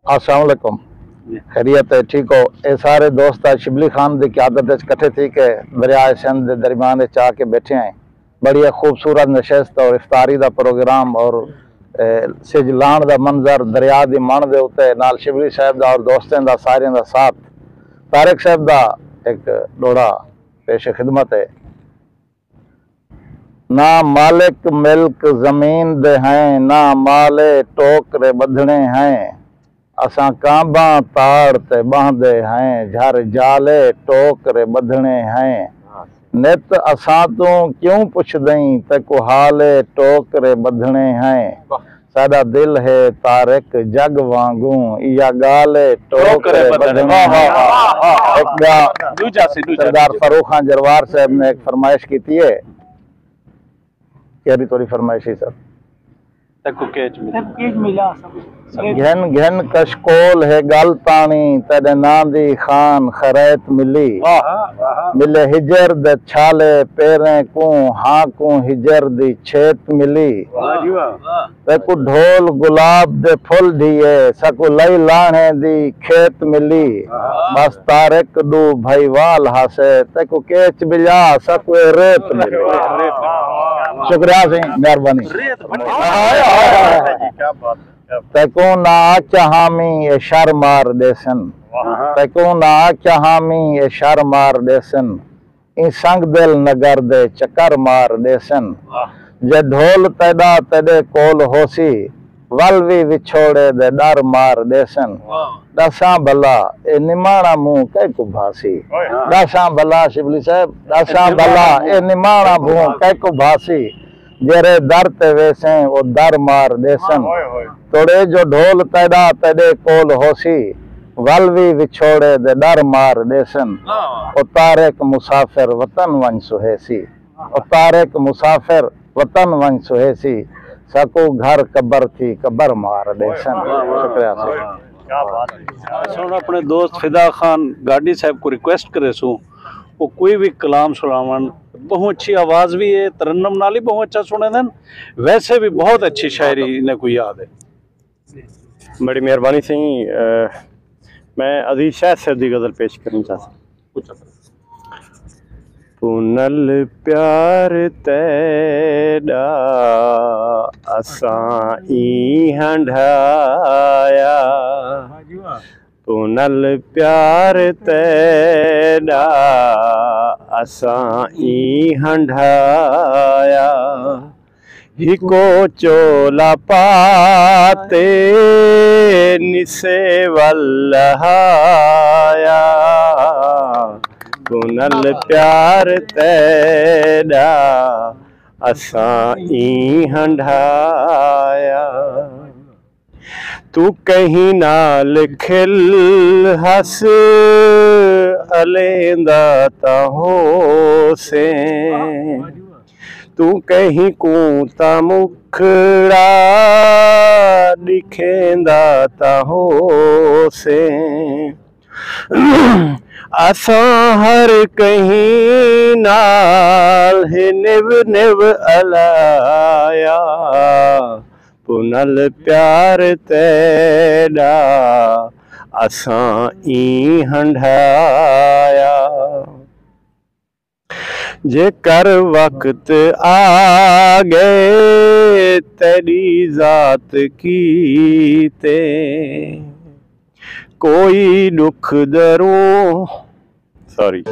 अस्सलाम वालेकुम। खैरियत है, ठीक हो? ये सारे दोस्त आज शिबली खान की क्यादत कट्ठे थी के दरिया सिंध के दरमियान चाह के बैठे हैं। बड़ी खूबसूरत नशस्त और इफ्तारी का प्रोग्राम और सिज लाण का मंजर दरिया की मन के उत्ते नाल शिबली साहब का और दोस्तों का सारे का साथ। तारिक साहब का एक डोड़ा पेश खिदमत है। ना मालिक मिल्क जमीन दे हैं, ना माले टोकरे बधने हैं। असा कांबा ताड़ ते बांधे हैं, झर जाले टोकरे बधने हैं। नित असा तू क्यों पुछ दई ते को हाले टोकरे बधने हैं। साडा दिल है तारिक जग वांगू, या गाले टोकरे बधने हैं। सरदार फरूख खान जरवार साहब ने एक फरमाइश की थी है। थोड़ी फरमाइशी सर घन घन कशकोल है गल तानी, तेरे नांदी खान खरैत मिली। मिले हिजर दे छाले पेरें को, हाँ को हिजर दी छेत मिली। तेको ढोल गुलाब दे फुल दिए, सकु लई लाणे दी खेत मिली। बस तारिक दू भाईवाल हासे, तेको केच बिजा सकु रेत मिली। शुक्रिया सिंह, मेहरबानी। तेको ना चाहामी ये शर मार देसन, तेको ना चाहामी ये शर मार देसन। इन संग दिल नगर दे चक्कर मार देसन। जे ढोल तेदा तेदे कोल होसी, वल भी विछोड़े दे डर मार देसन। दसा भला ए निमाणा मुंह कै को भासी। दसा भला शिबली साहब, दसा भला ए निमाणा मुंह कै को भासी। जेरे दर ते वेसे वो दर मार देसन। तोड़े जो ढोल तेदा तेदे कोल होसी, वल भी विछोड़े दे डर मार देसन। ओ तारिक मुसाफिर वतन वन सुहेसी, ओ तारिक मुसाफिर वतन वन सुहेसी। सकू घर कबर थी कबर मार देसन। शुक्रिया सर। क्या बात है। अपने दोस्त फिदा खान गाड़ी साहब को रिक्वेस्ट करे सू वो कोई भी कलाम सुनावन। बहुत अच्छी आवाज़ भी है, तरन्नम नाली बहुत अच्छा सुने देन, वैसे भी बहुत अच्छी शायरी इन्हें कोई याद है। बड़ी मेहरबानी सी। मैं अजीज शाह साहब की गज़ल पेश करनी चाहता। पुनल प्यार तेरा असां ई हंढाया, पुनल प्यार तेरा असां ई हंढाया। हिको चोला पाते निसे वल्लहाया, पुनल प्यार तेरा असां ई हंढाया। तू कहीं नाल खिल हस अलेंदा ता हो से। तू कहीं कूता मुखड़ा दिखेंदा ता हो से। असां हर कहीं नाल है निव निव अलाया, पुनल प्यार तेरा असां ई हंढाया। जे कर वक्त आ गए तेरी जात की ते, कोई दुख दरूं सॉरी